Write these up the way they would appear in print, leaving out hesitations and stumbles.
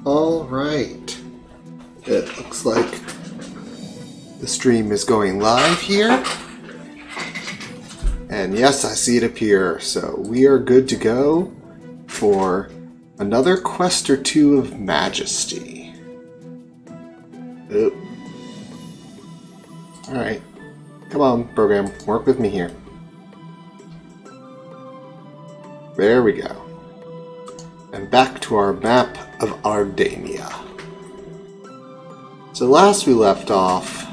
All right. It looks like the stream is going live here. And yes, I see it appear. So we are good to go for another quest or two of Majesty. Oh. All right. Come on, program. Work with me here. There we go. And back to our map of Ardania. So last we left off,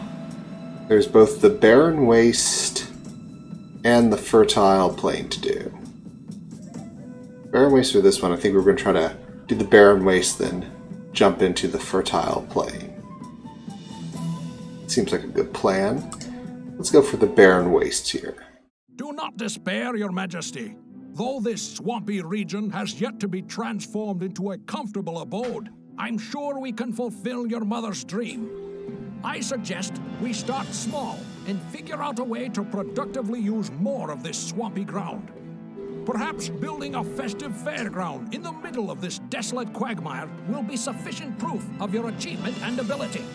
there's both the Barren Waste and the Fertile Plain to do. Barren Waste for this one, I think we're going to try to do the Barren Waste, then jump into the Fertile Plain. Seems like a good plan. Let's go for the Barren Waste here. Do not despair, Your Majesty. Though this swampy region has yet to be transformed into a comfortable abode, I'm sure we can fulfill your mother's dream. I suggest we start small and figure out a way to productively use more of this swampy ground. Perhaps building a festive fairground in the middle of this desolate quagmire will be sufficient proof of your achievement and ability.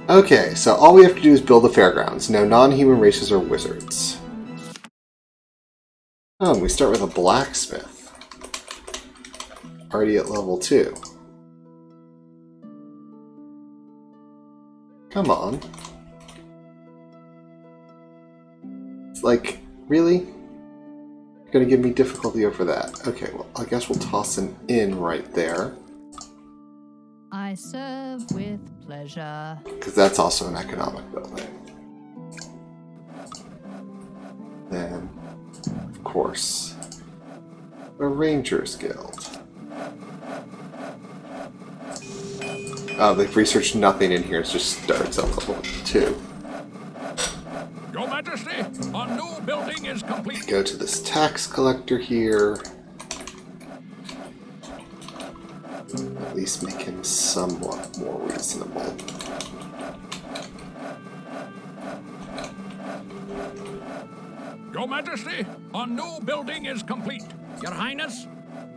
Okay, so all we have to do is build the fairgrounds. No non-human races or wizards. Oh, we start with a blacksmith. Already at level 2. Come on. It's like, really? You're gonna give me difficulty over that. Okay, well, I guess we'll toss an inn right there. I serve with pleasure. Because that's also an economic building. Then, of course, a Rangers Guild. Oh, they've researched nothing in here. It just starts at level 2. Your Majesty, a new building is complete. Go to this tax collector here. At least make him somewhat more reasonable. Your Majesty, a new building is complete. Your Highness,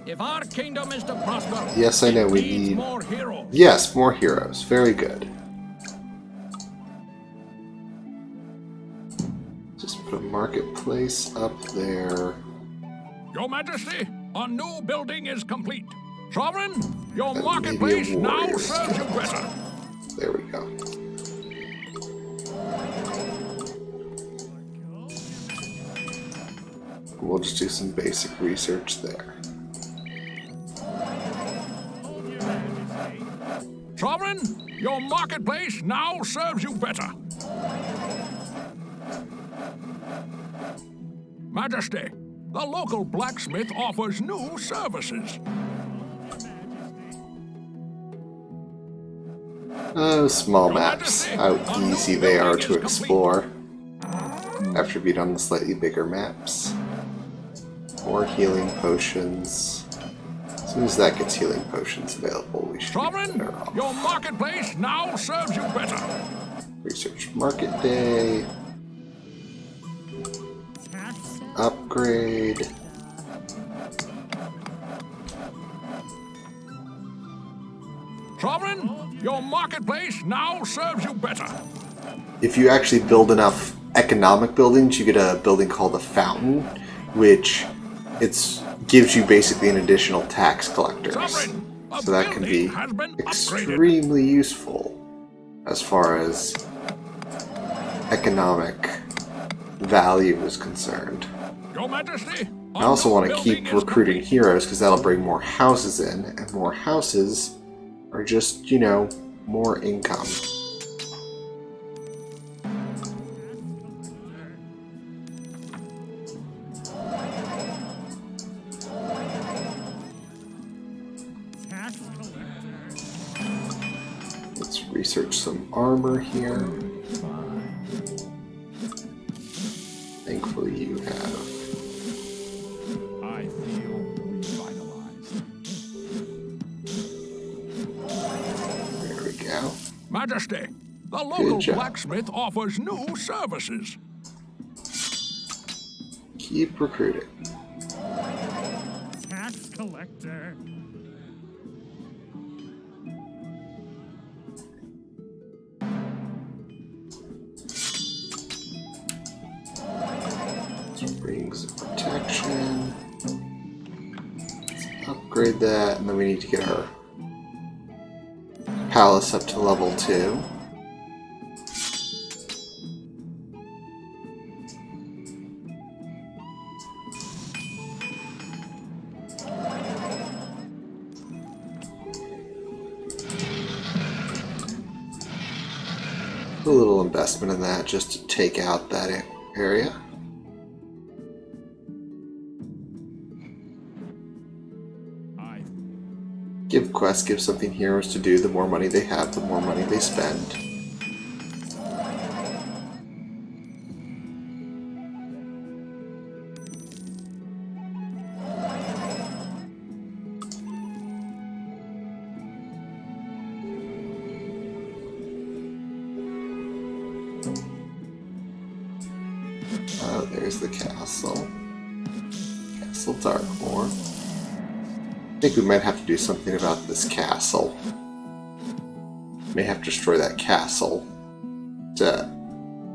if our kingdom is to prosper, yes, I know we it needs need more heroes. Yes, more heroes. Very good. Just put a marketplace up there. Your Majesty, a new building is complete. Sovereign, your And marketplace maybe a now warrior serves you better. There we go. We'll just do some basic research there. Sovereign, your marketplace now serves you better. Majesty, the local blacksmith offers new services. Oh, small maps. How easy they are to explore. After being on the slightly bigger maps. More healing potions. As soon as that gets healing potions available, we should be better off. Your marketplace now serves you better. Research Market Day. Upgrade. Sovereign, your marketplace now serves you better. If you actually build enough economic buildings, you get a building called a fountain, which gives you basically an additional tax collectors. So that can be extremely useful as far as economic value is concerned. Your Majesty, I also want to keep recruiting heroes because that'll bring more houses in, and more houses are just, you know, more income. Let's research some armor here. Thankfully you have. I feel revitalized. There we go. Majesty, the local blacksmith offers new services. Keep recruiting. Tax collector. Rings of protection. Let's upgrade that, and then we need to get our palace up to level 2. A little investment in that just to take out that area. Give quests, give something heroes to do. The more money they have, the more money they spend. Oh, there's the castle. Castle Darkmoor. I think we might have to do something about this castle. May have to destroy that castle to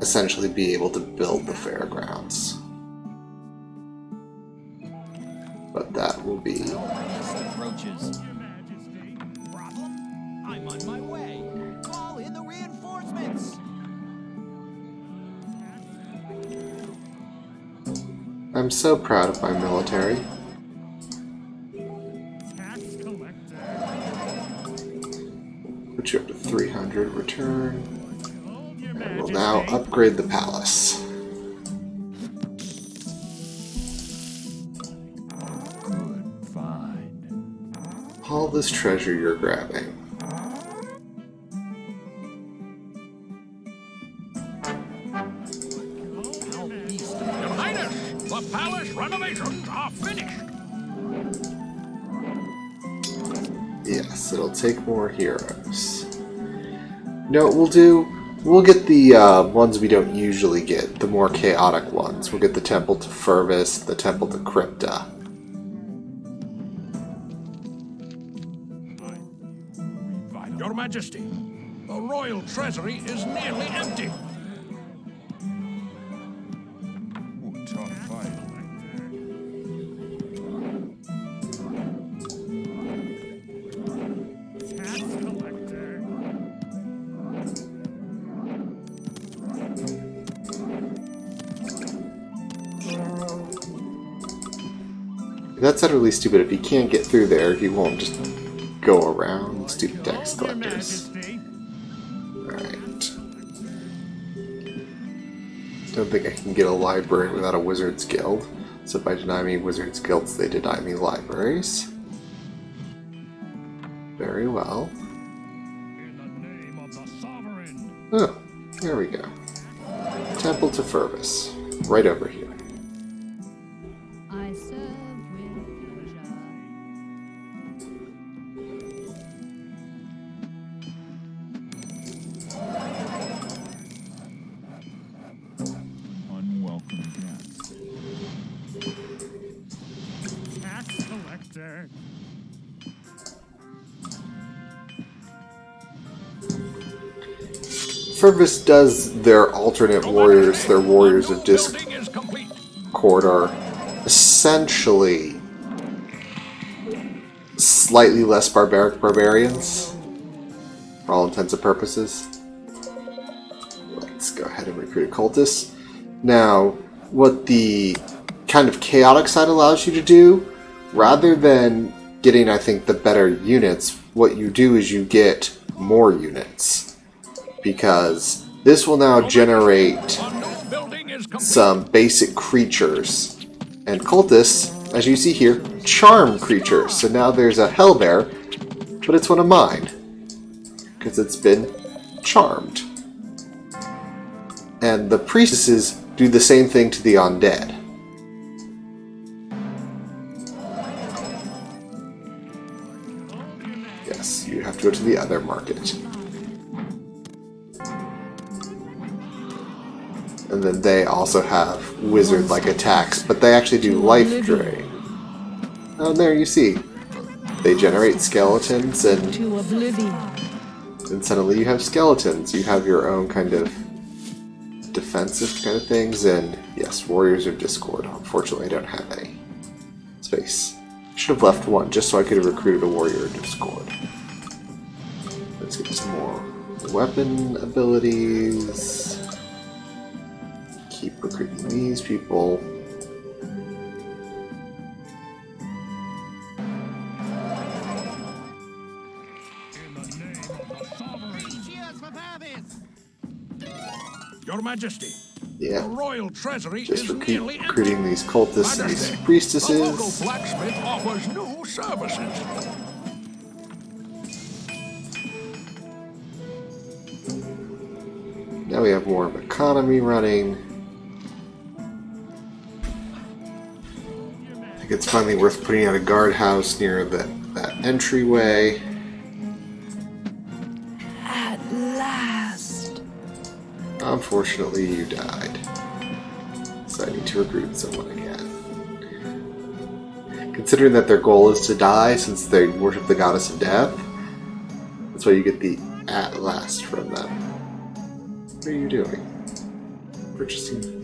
essentially be able to build the fairgrounds. But that will be... Approaches. Problem? I'm on my way. Call in the reinforcements. I'm so proud of my military. Put you up to 300 return. And we'll now upgrade the palace. Good find. All this treasure you're grabbing. Your Highness, the palace renovations are finished. Yes, it'll take more heroes. No, we'll get the ones we don't usually get, the more chaotic ones. We'll get the Temple to Fervis, the Temple to Crypta. Your Majesty, the royal treasury is nearly empty. That's utterly stupid. If you can't get through there, he won't just go around. Stupid tax collectors. Alright. Don't think I can get a library without a wizard's guild. So if I deny me wizard's guilds, they deny me libraries. Very well. Oh, there we go. Temple to Fervis. Right over here. I serve with pleasure. Unwelcome guests. Tax collector. Fervis does their alternate warriors, their warriors of Discord are essentially slightly less barbaric barbarians, for all intents and purposes. Let's go ahead and recruit a cultist. Now, what the kind of chaotic side allows you to do, rather than getting, I think, the better units, what you do is you get more units. Because this will now generate some basic creatures. And cultists, as you see here, charm creatures. So now there's a hell bear, but it's one of mine. Because it's been charmed. And the priestesses do the same thing to the undead. Yes, you have to go to the other market. And then they also have wizard-like attacks, but they actually do life drain. Oh, there you see. They generate skeletons, and suddenly you have skeletons. You have your own kind of defensive kind of things, and yes, Warriors of Discord. Unfortunately, I don't have any space. Should have left one just so I could have recruited a Warrior of Discord. Let's get some more weapon abilities. Keep recruiting these people. Cheers for Pavis! Your Majesty, the Yeah, royal treasury just is nearly recruiting empty. these cultists and these Majesty, the local priestesses. blacksmith offers new services. Now we have more of economy running. I think it's finally worth putting out a guardhouse near that entryway. At last. Unfortunately, you died. So I need to recruit someone again. Considering that their goal is to die since they worship the goddess of death, that's why you get the at last from them. What are you doing? Purchasing.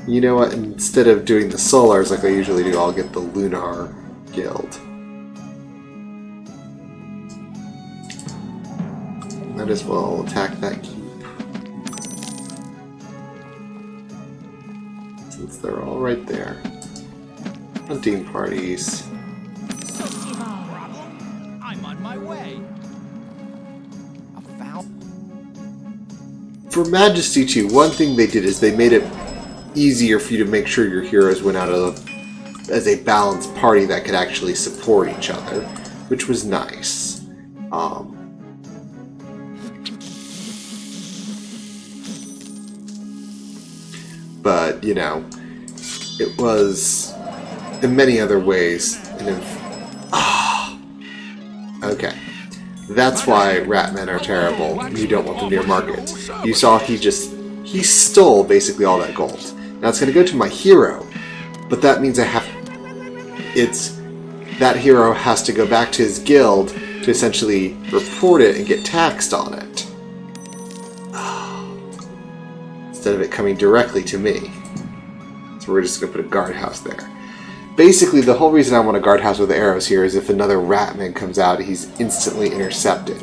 You know what? Instead of doing the Solars like I usually do, I'll get the Lunar Guild. Might as well attack that keep. Since they're all right there. Hunting parties. Problem? I'm on my way. A foul. For Majesty 2, one thing they did is they made it easier for you to make sure your heroes went out as a balanced party that could actually support each other, which was nice. But, you know, it was in many other ways okay. That's why Ratmen are terrible. You don't want them near markets. You saw he stole basically all that gold. Now it's going to go to my hero, but that means that hero has to go back to his guild to essentially report it and get taxed on it. Instead of it coming directly to me. So we're just going to put a guardhouse there. Basically, the whole reason I want a guardhouse with arrows here is if another Ratman comes out, he's instantly intercepted.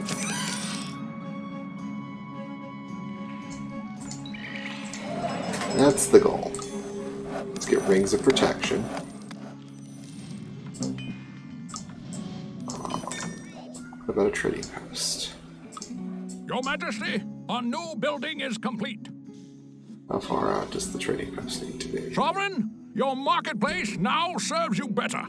That's the goal. Let's get rings of protection. What about a trading post? Your Majesty, a new building is complete. How far out does the trading post need to be? Sovereign, your marketplace now serves you better.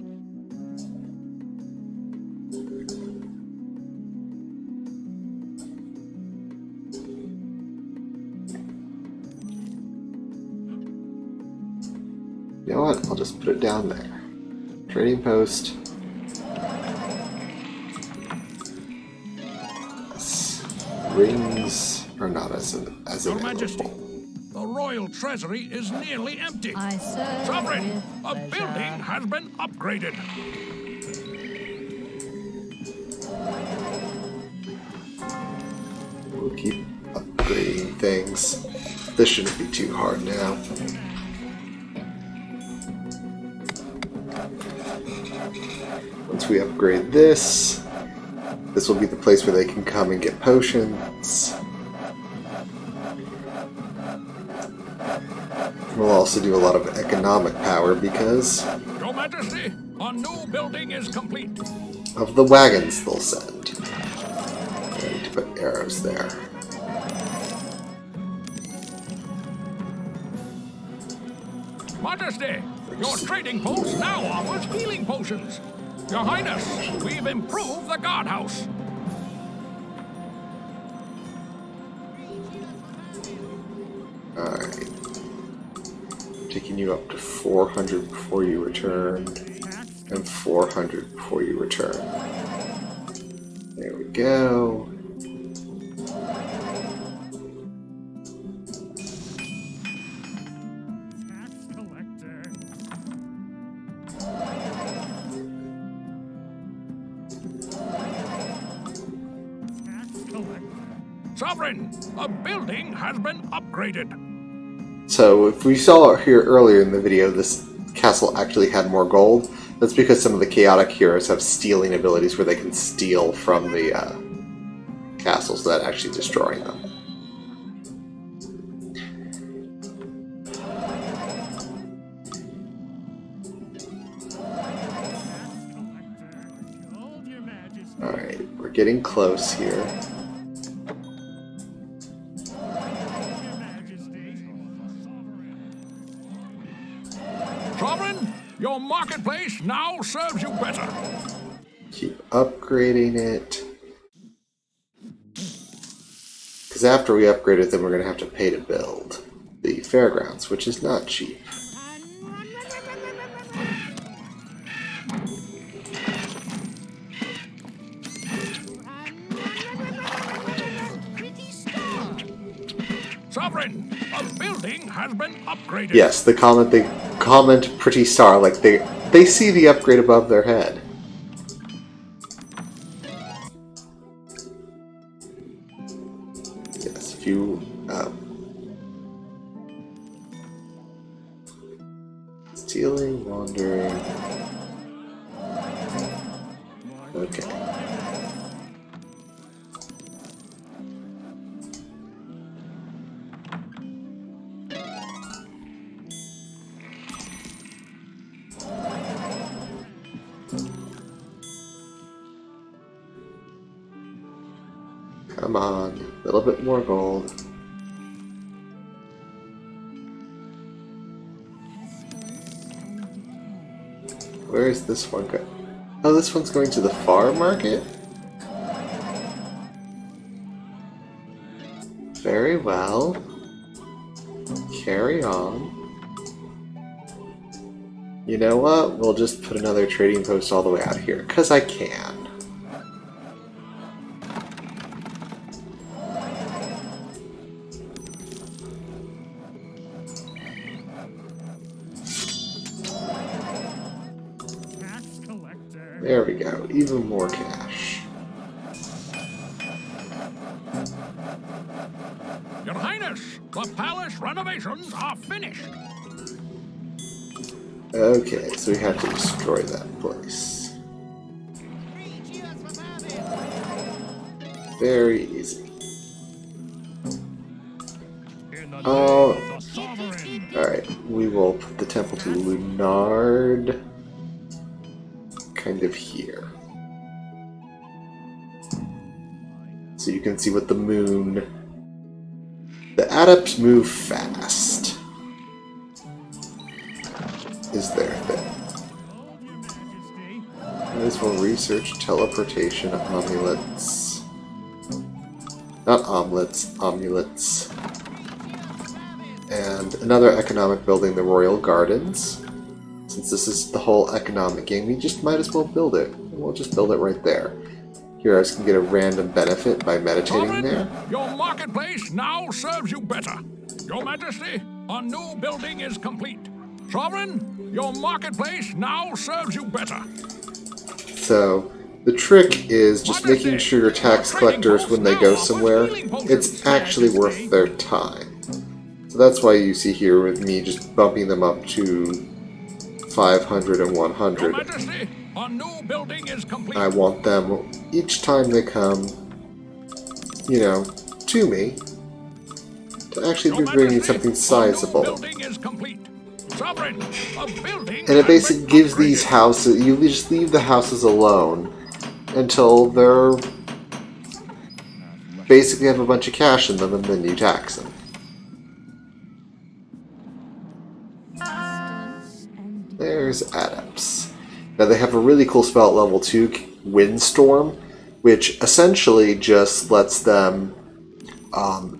You know what? I'll just put it down there. Trading post. Yes. Rings are not as Your Majesty, available. the royal treasury is nearly empty. I serve Sovereign, with a pleasure. building has been upgraded. We'll keep upgrading things. This shouldn't be too hard now. Once we upgrade this, this will be the place where they can come and get potions. We'll also do a lot of economic power because Your Majesty, a new building is complete. of the wagons they'll send. I need to put arrows there. Majesty, your trading post now offers healing potions. Your Highness, we've improved the guardhouse. Alright. Taking you up to 400 before you return. And 400 before you return. There we go. Sovereign, a building has been upgraded. So if we saw here earlier in the video, this castle actually had more gold. That's because some of the chaotic heroes have stealing abilities where they can steal from the castles without actually destroying them. Alright, we're getting close here. Sovereign, your marketplace now serves you better. Keep upgrading it. Because after we upgrade it, then we're going to have to pay to build the fairgrounds, which is not cheap. Sovereign, a building has been upgraded. Yes, they comment pretty star, like they see the upgrade above their head. Yes, if you stealing, wandering. Okay. Come on, a little bit more gold. Where is this one going? Oh, this one's going to the farm market? Very well. Carry on. You know what? We'll just put another trading post all the way out here, because I can. There we go, even more cash. Your Highness, the palace renovations are finished. Okay, so we have to destroy that place. Very easy. Oh, alright, we will put the temple to Lunard kind of here. So you can see what the moon... The adepts move fast. Is their thing. Might as well research teleportation amulets. Not omelets, amulets. And another economic building, the Royal Gardens. Since this is the whole economic game, we just might as well build it. We'll just build it right there. Heroes can get a random benefit by meditating Sovereign, there. your marketplace now serves you better. Your Majesty, a new building is complete. Sovereign, your marketplace now serves you better. So, the trick is just making sure your tax collectors, when they go somewhere, it's actually worth their time. So that's why you see here with me just bumping them up to 500 and 100. Your Majesty, a new building is complete. I want them, each time they come, you know, to me, to actually be bringing something sizable. Sovereign, a building And it basically gives these houses, you just leave the houses alone until they're basically have a bunch of cash in them, and then you tax them. There's adepts. Now they have a really cool spell at level 2, Windstorm, which essentially just lets them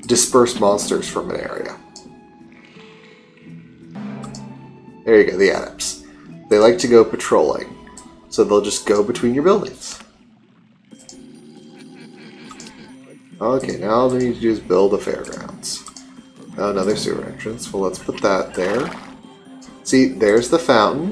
disperse monsters from an area. There you go, the adepts. They like to go patrolling, so they'll just go between your buildings. Okay, now all they need to do is build a fairgrounds. Another sewer entrance. Well, let's put that there. See, there's the fountain,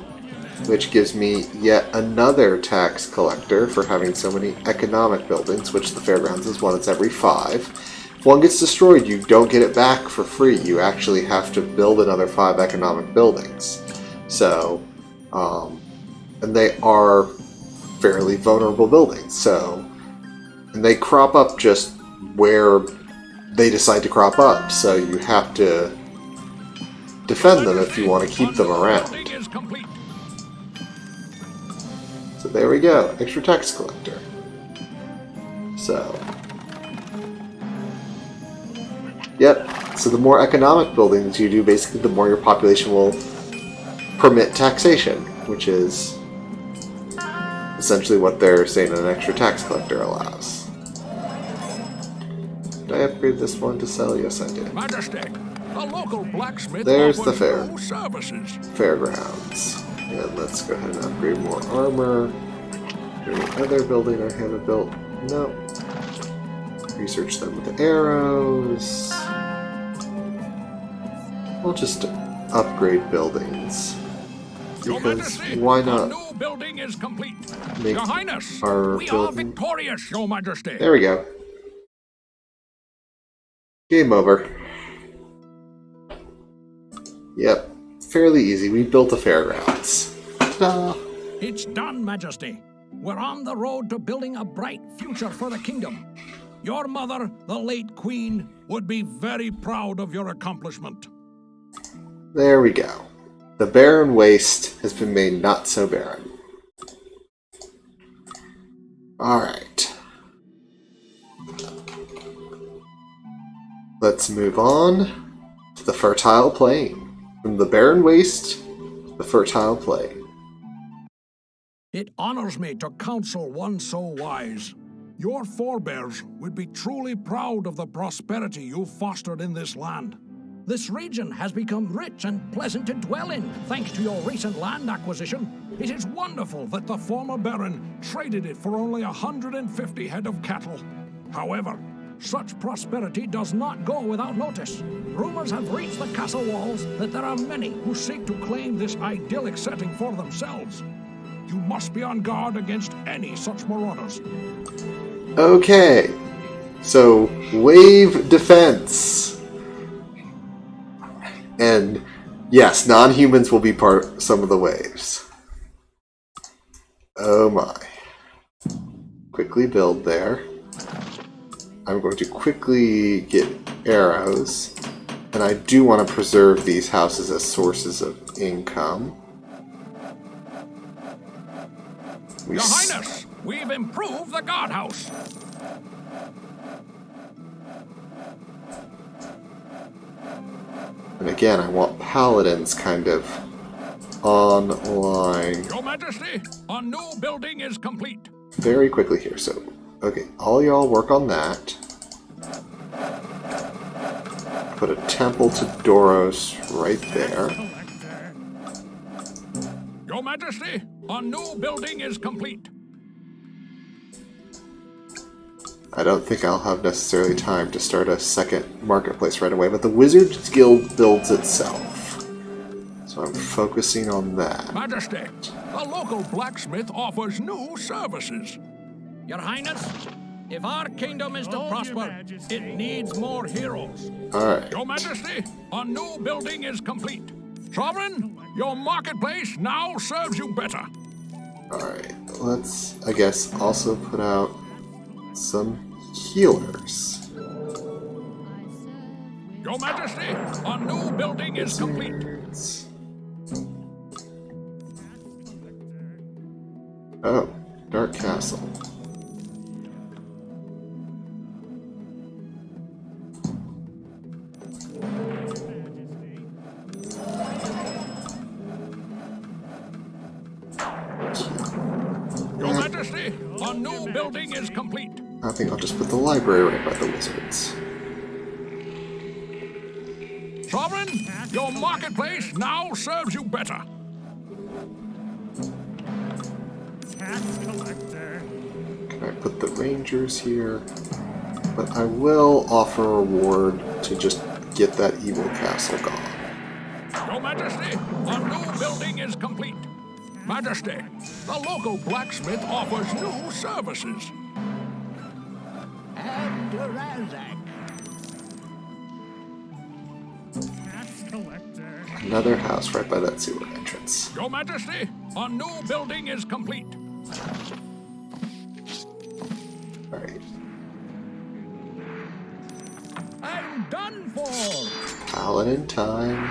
which gives me yet another tax collector for having so many economic buildings, which the fairgrounds is one, it's every 5. if one gets destroyed, you don't get it back for free. You actually have to build another 5 economic buildings. So, and they are fairly vulnerable buildings. So, and they crop up just where they decide to crop up. So you have to defend them if you want to keep them around. So there we go, extra tax collector. So, yep, so the more economic buildings you do, basically the more your population will permit taxation, which is essentially what they're saying an extra tax collector allows. Did I upgrade this one to sell? Yes, I did. Majesty, the local blacksmith There's the offers fair. no services. Fairgrounds. And let's go ahead and upgrade more armor. Any other building I haven't built? No. Research them with arrows. We'll just upgrade buildings. Because why not New building is complete. make Your Highness, our we are building... victorious, Your Majesty. There we go. Game over. Yep. Fairly easy. We built a fairgrounds. Ta-da! It's done, Majesty. We're on the road to building a bright future for the kingdom. Your mother, the late Queen, would be very proud of your accomplishment. There we go. The barren waste has been made not so barren. Alright. Let's move on to the fertile plain. From the barren waste to the fertile plain. It honors me to counsel one so wise. Your forebears would be truly proud of the prosperity you've fostered in this land. This region has become rich and pleasant to dwell in, thanks to your recent land acquisition. It is wonderful that the former Baron traded it for only 150 head of cattle. However, such prosperity does not go without notice. Rumors have reached the castle walls that there are many who seek to claim this idyllic setting for themselves. You must be on guard against any such marauders. Okay. So, wave defense. And yes, non-humans will be some of the waves. Oh my. Quickly build there. I'm going to quickly get arrows. And I do want to preserve these houses as sources of income. Your Highness, we've improved the guardhouse. And again, I want paladins kind of online. Your Majesty, a new building is complete. Very quickly here. So, okay, all y'all work on that. Put a temple to Doros right there. Your Majesty, a new building is complete. I don't think I'll have necessarily time to start a second marketplace right away, but the Wizards Guild builds itself. So I'm focusing on that. Majesty, the local blacksmith offers new services. Your Highness, if our kingdom is to prosper, it needs more heroes. Alright. Your Majesty, a new building is complete. Sovereign, your marketplace now serves you better. Alright. Let's, I guess, also put out some healers. Your Majesty, a new building is complete. Oh, Dark Castle. Your Majesty, a new building is complete. I think I'll just put the library right by the wizards. Sovereign, your marketplace now serves you better. Tax collector. Can I put the rangers here? But I will offer a reward to just get that evil castle gone. Your Majesty, a new building is complete. Majesty, the local blacksmith offers new services. And to Razak. Another house right by that sewer entrance. Your Majesty, a new building is complete. Alright. I'm done for. Paladin time.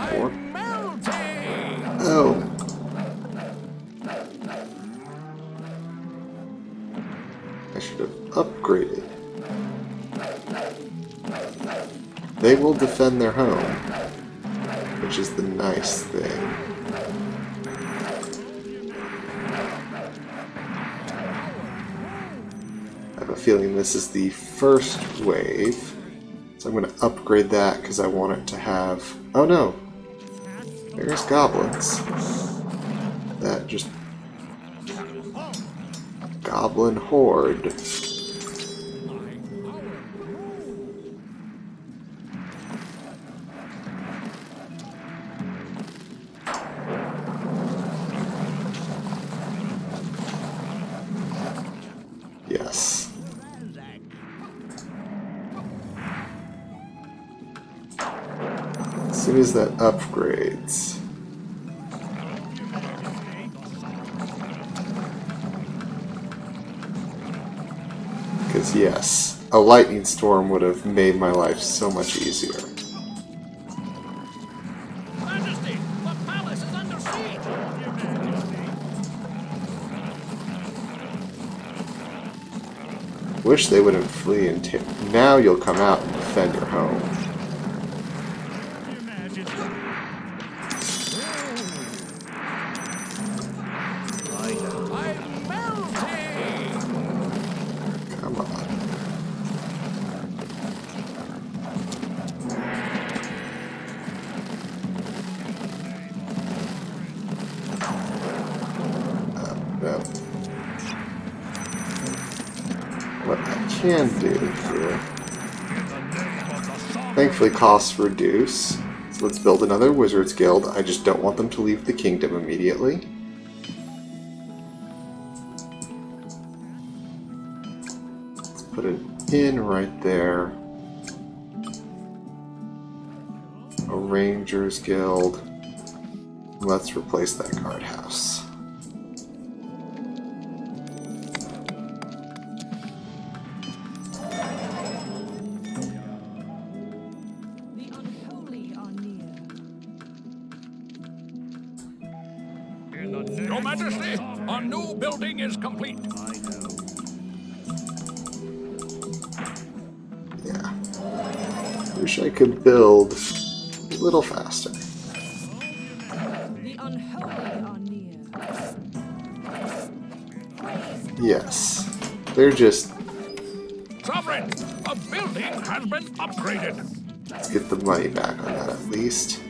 Four. I'm melting. Oh. I should have upgraded. They will defend their home, which is the nice thing. I have a feeling this is the first wave, so I'm going to upgrade that because I want it to have... Oh no! There's goblins. That just... Goblin Horde. Yes. As soon as that upgrades... Because yes, a lightning storm would have made my life so much easier. Majesty, the palace is under siege. Wish they wouldn't flee and take... Now you'll come out and defend your home. I'm melting. Come on. No. What I can do here... Thankfully costs reduce. So let's build another Wizards Guild. I just don't want them to leave the kingdom immediately. Let's put an inn right there. A Rangers Guild. Let's replace that guardhouse. The unholy are near. Your Majesty, a new building is complete. Yeah. Wish I could build a little faster. The unholy are near. Yes. They're just... Sovereign, a building has been upgraded. Let's get the money back on that at least.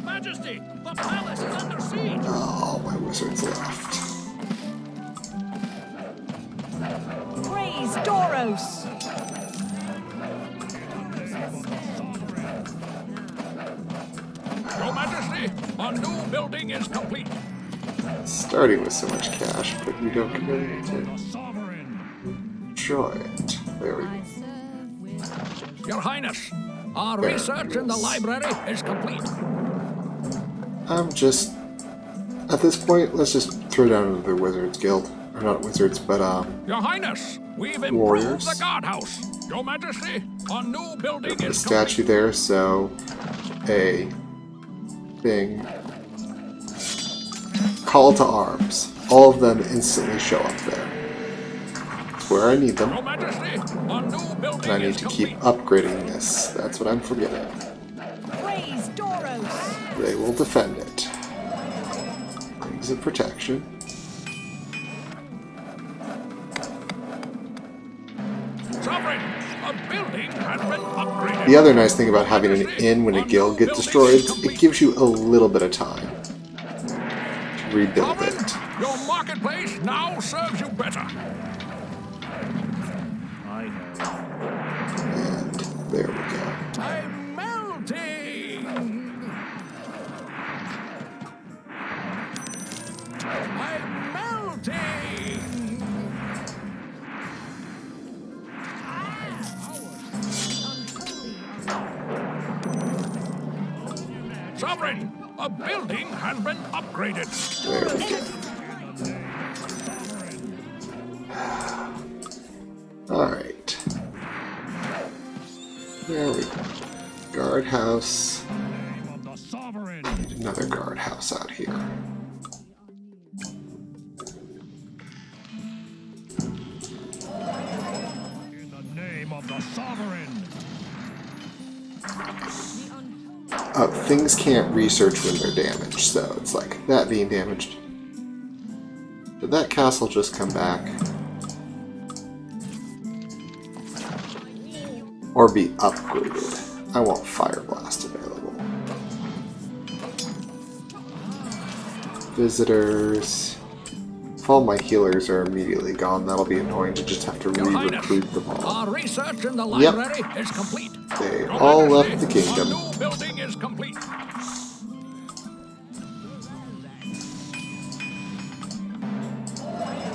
Majesty, the palace is under siege. Oh, my wizards left. Praise Doros! Your Majesty, a new building is complete. Starting with so much cash, but you don't get anything to enjoy it. There we go. I serve with Your Highness, our Barren, research in the yes. library is complete. I'm just... At this point, let's just throw down another Wizards Guild. Or not Wizards, but, Your Highness, we've improved Warriors. the guardhouse. Your Majesty, a new building put a is complete. statue there, so... A... thing... Call to arms. All of them instantly show up there. It's where I need them. Your Majesty, a new building And I need is to complete. keep upgrading this. That's what I'm forgetting. Praise Doros! They will defend it. Rings of protection. Sovereign, a building has been upgraded. The other nice thing about having an inn when a guild gets destroyed, it gives you a little bit of time to rebuild Sovereign, it. your marketplace now serves you better. And there we go. I'm melting. I'm melting. has been upgraded. There we go. Alright. There we go. Guardhouse. Name of the sovereign. Another guardhouse out here. In the name of the sovereign. Things can't research when they're damaged, so it's like that being damaged. Did that castle just come back? Or be upgraded? I want Fire Blast available. Visitors. If all my healers are immediately gone, that'll be annoying to just have to Your Highness, re-recruit them all. our research in the library is complete. They Your all Majesty, left the kingdom. Our new building is complete.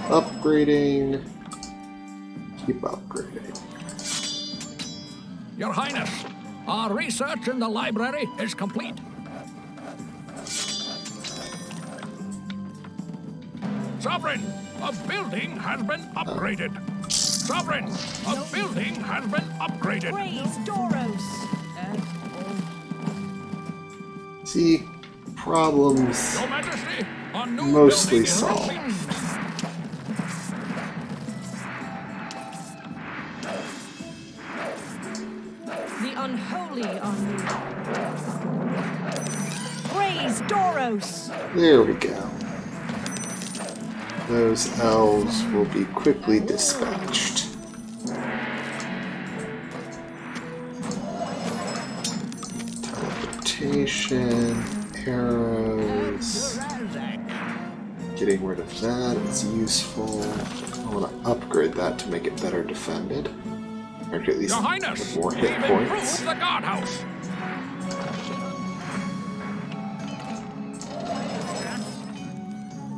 Upgrading. Keep upgrading. Your Highness, our research in the library is complete. Sovereign, a building has been upgraded. Sovereign, a building has been upgraded. Praise Doros. See, problems Your Majesty, a new mostly building is solved. complete. The unholy are near. Praise Doros. There we go. Those elves will be quickly dispatched. Teleportation, arrows. Getting rid of that is useful. I want to upgrade that to make it better defended. Or at least Your Highness, with more we've hit improved points. the guardhouse.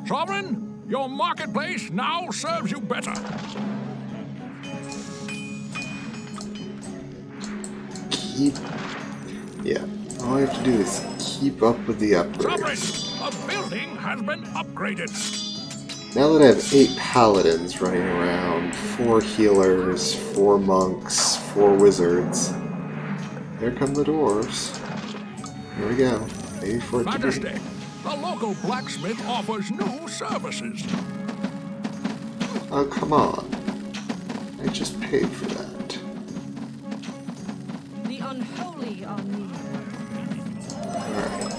Sovereign, your marketplace now serves you better. Yeah, all I have to do is keep up with the Sovereign, upgrades. a building has been upgraded. Now that I have 8 paladins running around, 4 healers, 4 monks, 4 wizards, there come the dwarves. Here we go. Maybe for it to be. Majesty, the local blacksmith offers new services. Oh, come on. I just paid for that. The unholy are near. Alright.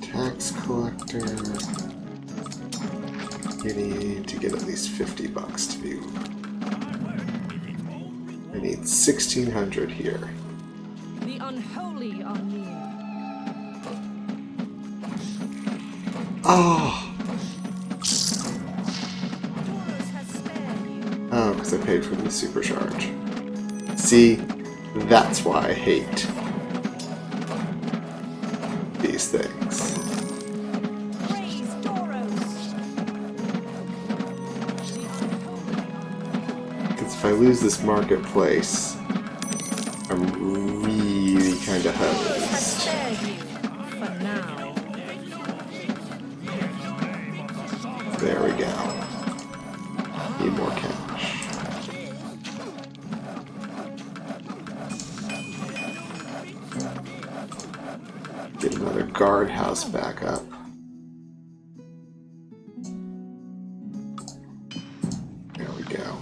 Tax collector. You need to get at least $50 to be. I need 1,600 here. The unholy are near. Oh! Doros has spared you. Oh, because I paid for the supercharge. See, that's why I hate these things. Praise Doros. The unholy are near. Because if I lose this marketplace, I'm really kind of Doros has hosed. spared you. For now. There we go. Need more cash. Get another guardhouse back up. There we go.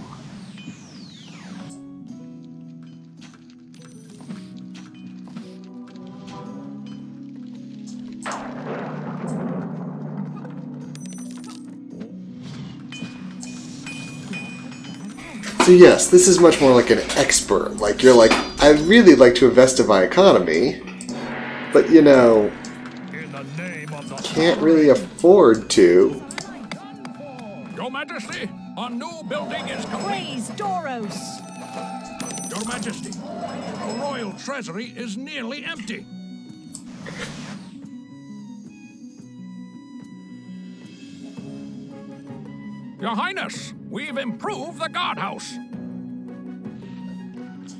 So yes, this is much more like an expert. Like, you're like, I'd really like to invest in my economy, but you know, In the name of the can't really afford to. Your Majesty, a new building is complete. Praise Doros. Your Majesty, the royal treasury is nearly empty. Your Highness, we've improved the guardhouse. In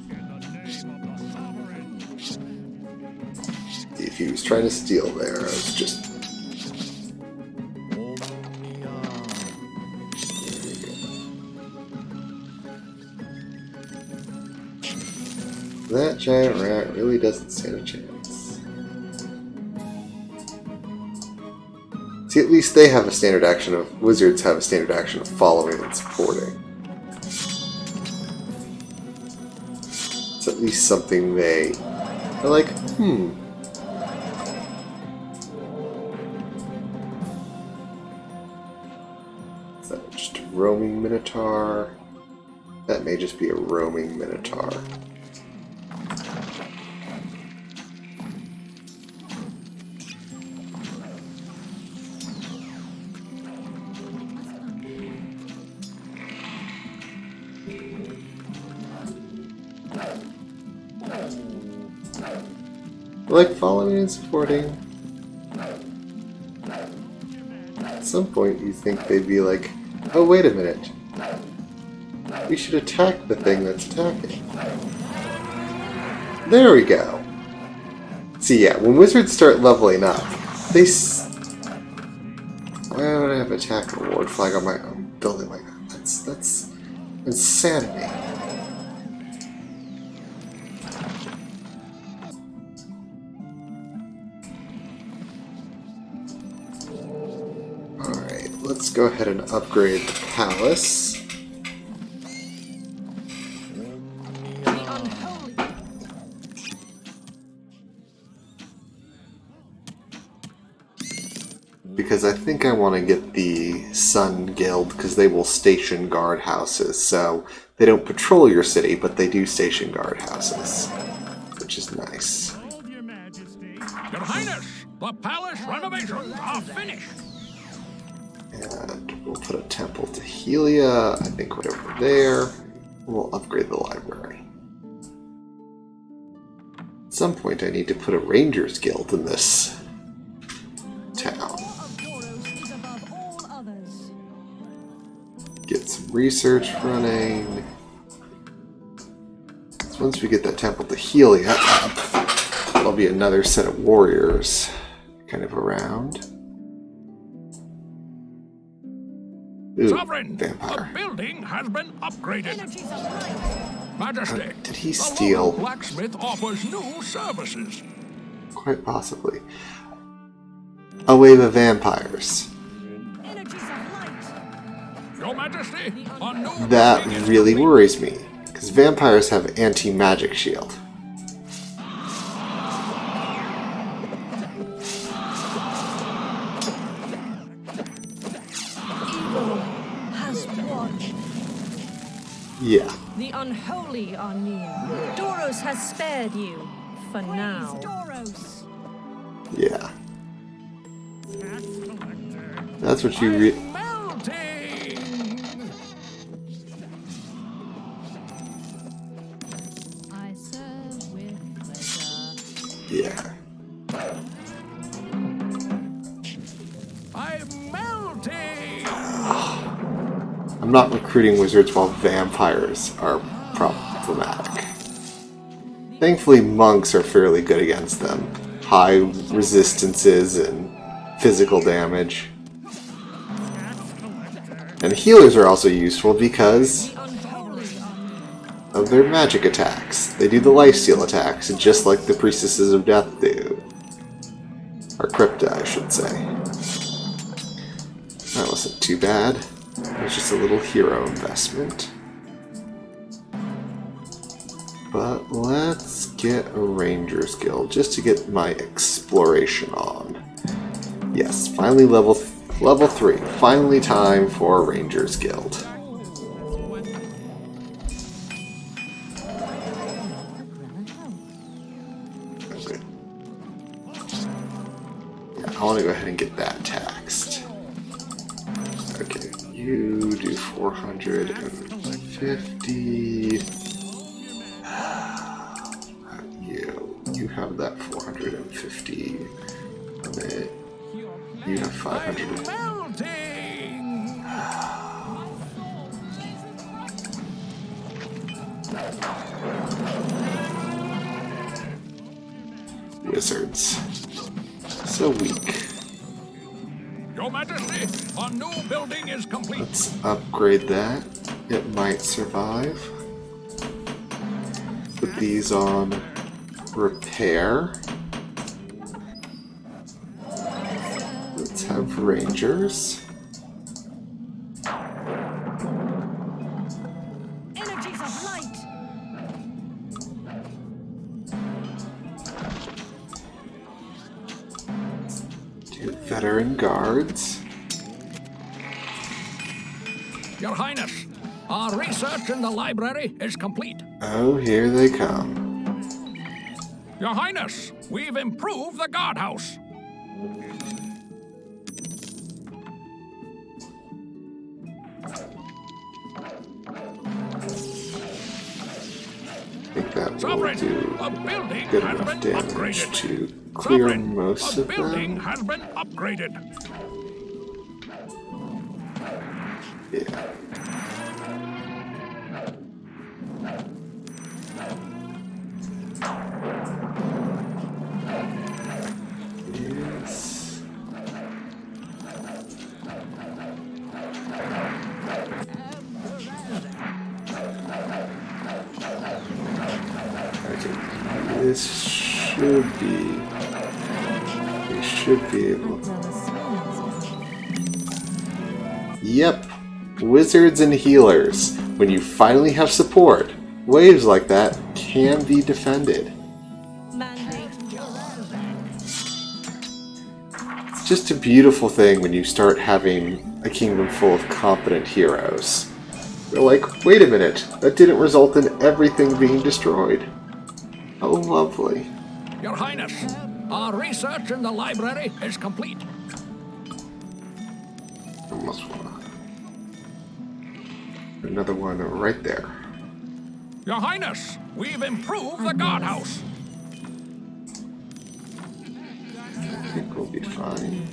the name of the sovereign. confused. Trying to steal there. I was just... That giant rat really doesn't stand a chance. See, at least they have a standard action of... Wizards have a standard action of following and supporting. It's at least something they are like, Is that just a roaming Minotaur? That may just be a roaming Minotaur. Like following and supporting. At some point you think they'd be like, oh wait a minute. We should attack the thing that's attacking. There we go. See, yeah, when wizards start leveling up, they why would I have attack reward flag on my own building like that? That's insanity. Let's go ahead and upgrade the palace. Because I think I want to get the Sun Guild, because they will station guard houses. So they don't patrol your city, but they do station guard houses, which is nice. Your Majesty. Your Highness, the palace renovations are finished. And we'll put a temple to Helia, I think right over there. We'll upgrade the library. At some point I need to put a Rangers Guild in this town. Get some research running. So once we get that temple to Helia up, there'll be another set of warriors kind of around. Ooh, Sovereign, vampire. the building has been upgraded. Majesty, Did he the steal? local blacksmith offers new services. Quite possibly. A wave of vampires. Your Majesty, a new That building is really complete. worries me, because vampires have anti-magic shield. Yeah. The unholy are near. Doros has spared you, for now. Doros. Yeah. That's what you Melting! I serve with pleasure. Yeah. I'm melting! I'm not recruiting wizards while vampires are problematic. Thankfully, monks are fairly good against them. High resistances and physical damage. And healers are also useful because of their magic attacks. They do the lifesteal attacks, just like the Priestesses of Death do. Or Crypta, I should say. That wasn't too bad. It was just a little hero investment. But let's get a Rangers Guild just to get my exploration on. Yes, finally level 3. Finally time for a Rangers Guild. Okay. I want to go ahead and get that taxed. Okay, you do 450. You have that 450. And then you have 500. Melting! Wizards. so weak. Your Majesty, a new building is complete. Let's upgrade that. It might survive. Put these on repair. Let's have rangers. Energies of light. Do veteran guards. Your Highness, our research in the library is complete. Oh, here they come. Your Highness, we've improved the guardhouse. I think that will Sovereign, do a building good has enough been damage upgraded. to clear Sovereign, most a of building them. has been upgraded. Yeah. Yes. Okay. This should be. We should be able to. Yep. Wizards and healers. When you finally have support, waves like that can be defended. Mandate. It's just a beautiful thing when you start having a kingdom full of competent heroes. You're like, wait a minute, that didn't result in everything being destroyed. Oh, lovely. Your Highness, our research in the library is complete. Almost one. Another one right there. Your Highness, we've improved the guardhouse. I think we'll be fine.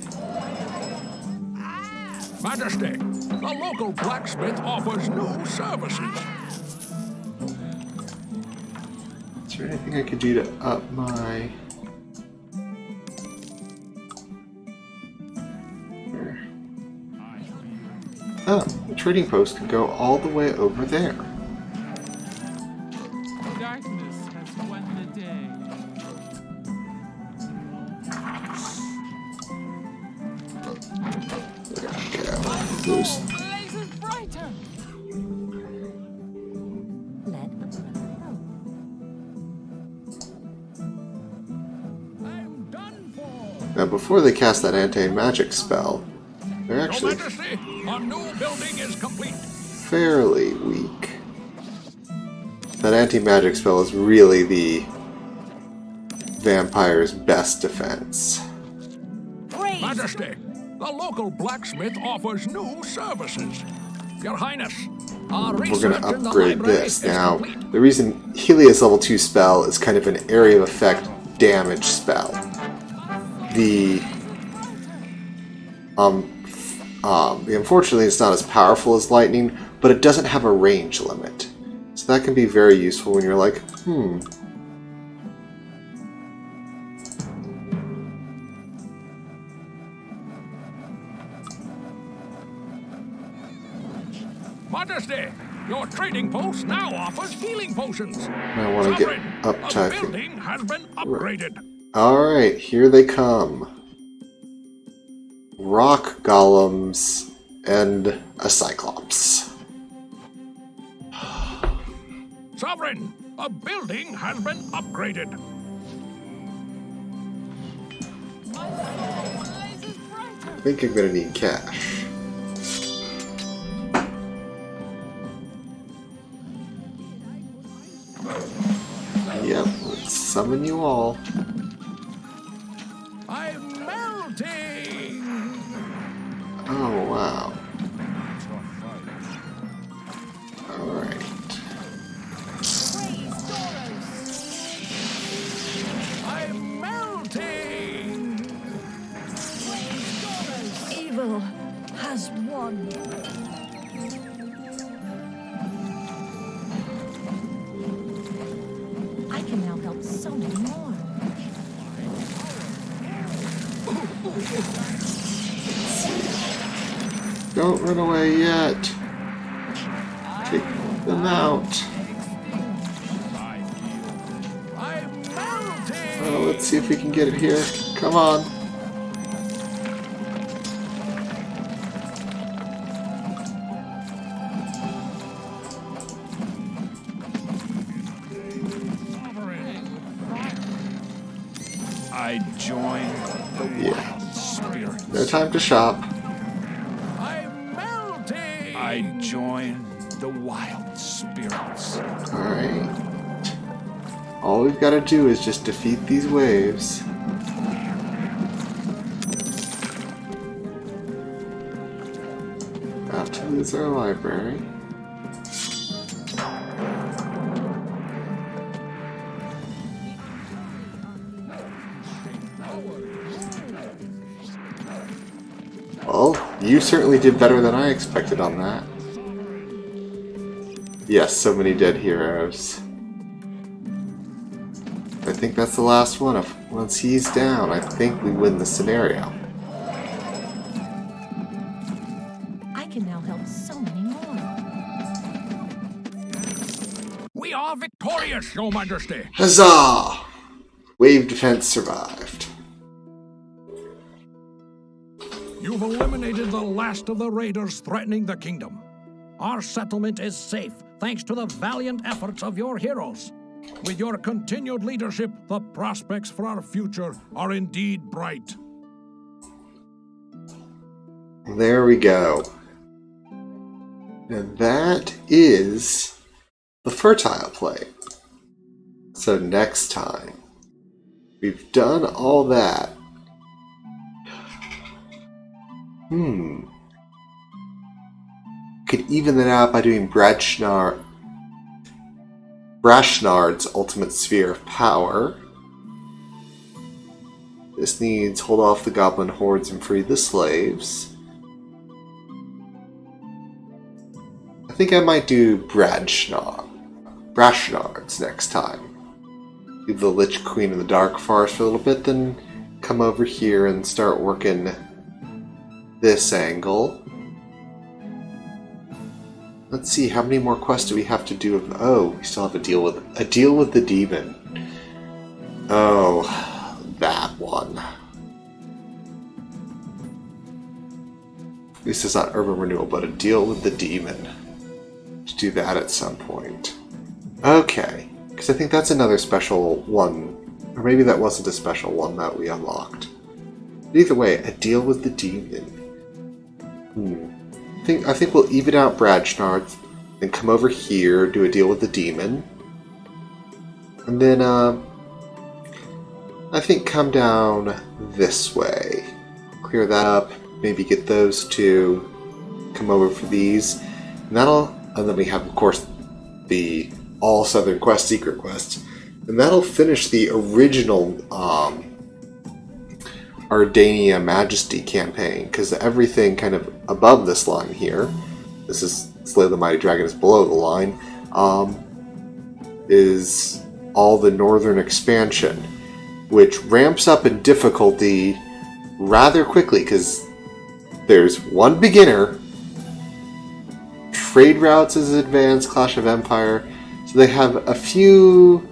Majesty, the local blacksmith offers new services. Is there anything I could do to up my... There. Oh, the trading post can go all the way over there. Darkness has won the day. There we go. Those... Blazes brighter. I'm done for. Now, before they cast that anti-magic spell, they're Your actually Majesty, our new building is complete. fairly weak. That anti-magic spell is really the vampire's best defense. Praise. Majesty, the local blacksmith offers new services. Your Highness, our We're research going to in the upgrade library this. is Now, complete. the reason Helios level 2 spell is kind of an area of effect damage spell. Unfortunately, it's not as powerful as lightning, but it doesn't have a range limit. So that can be very useful when you're like, Majesty, your trading post now offers healing potions. I want to get Sovereign, up a to... building has been upgraded. Alright, here they come. Rock golems and a cyclops. Sovereign, a building has been upgraded. Blazes brighter. I think I'm gonna need cash. Yep, let's summon you all. I'm melting. Oh, wow. Alright. Praise Doros. I'm melting. Praise Doros. Evil has won. I can now help so many more. Don't run away yet. Take them out. Oh, let's see if we can get it here. Come on. I join the wild spirit. No time to shop. I'm melting. I join the wild spirits. Alright. All we've got to do is just defeat these waves. About to lose our library. Well, you certainly did better than I expected on that. Yes, so many dead heroes. I think that's the last one. Once he's down, I think we win the scenario. I can now help so many more. We are victorious, Your Majesty. Huzzah! Wave defense survived. You've eliminated the last of the raiders threatening the kingdom. Our settlement is safe thanks to the valiant efforts of your heroes. With your continued leadership, the prospects for our future are indeed bright. There we go. And that is the fertile plate. So next time, we've done all that. Could even that out by doing Brashnard's ultimate sphere of power. This needs hold off the goblin hordes and free the slaves. I think I might do Brashnard's next time. Leave the Lich Queen in the Dark Forest for a little bit, then come over here and start working this angle. Let's see, how many more quests do we have to do? Oh, we still have a deal with the demon. Oh, that one. At least it's not urban renewal, but a deal with the demon. Let's do that at some point. Okay, because I think that's another special one, or maybe that wasn't a special one that we unlocked. But either way, a deal with the demon. I think we'll even out Brashnard, then come over here, do a deal with the demon, and then I think come down this way, clear that up, maybe get those two, come over for these, and then we have of course the all Southern Quest secret quest, and that'll finish the original Ardania Majesty campaign, because everything kind of above this line here, this is Slay the Mighty Dragon is below the line, is all the northern expansion, which ramps up in difficulty rather quickly, because there's one beginner, trade routes is advanced, Clash of Empire, so they have a few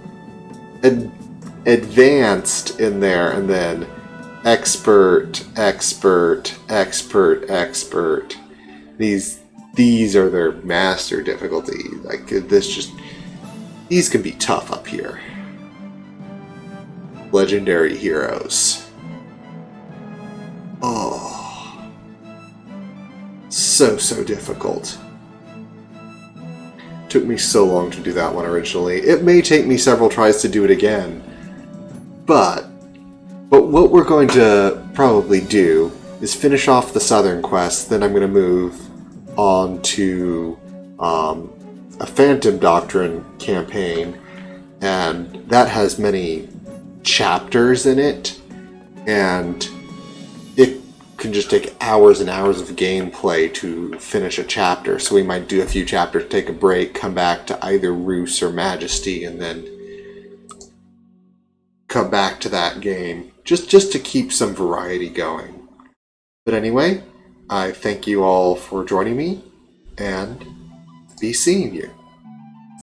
advanced in there, and then expert. These are their master difficulty. Like these can be tough up here. Legendary heroes. Oh, so difficult. Took me so long to do that one originally. It may take me several tries to do it again, but what we're going to probably do is finish off the Southern Quest, then I'm going to move on to a Phantom Doctrine campaign, and that has many chapters in it, and it can just take hours and hours of gameplay to finish a chapter, so we might do a few chapters, take a break, come back to either Roos or Majesty, and then come back to that game just to keep some variety going. But anyway, I thank you all for joining me, and be seeing you.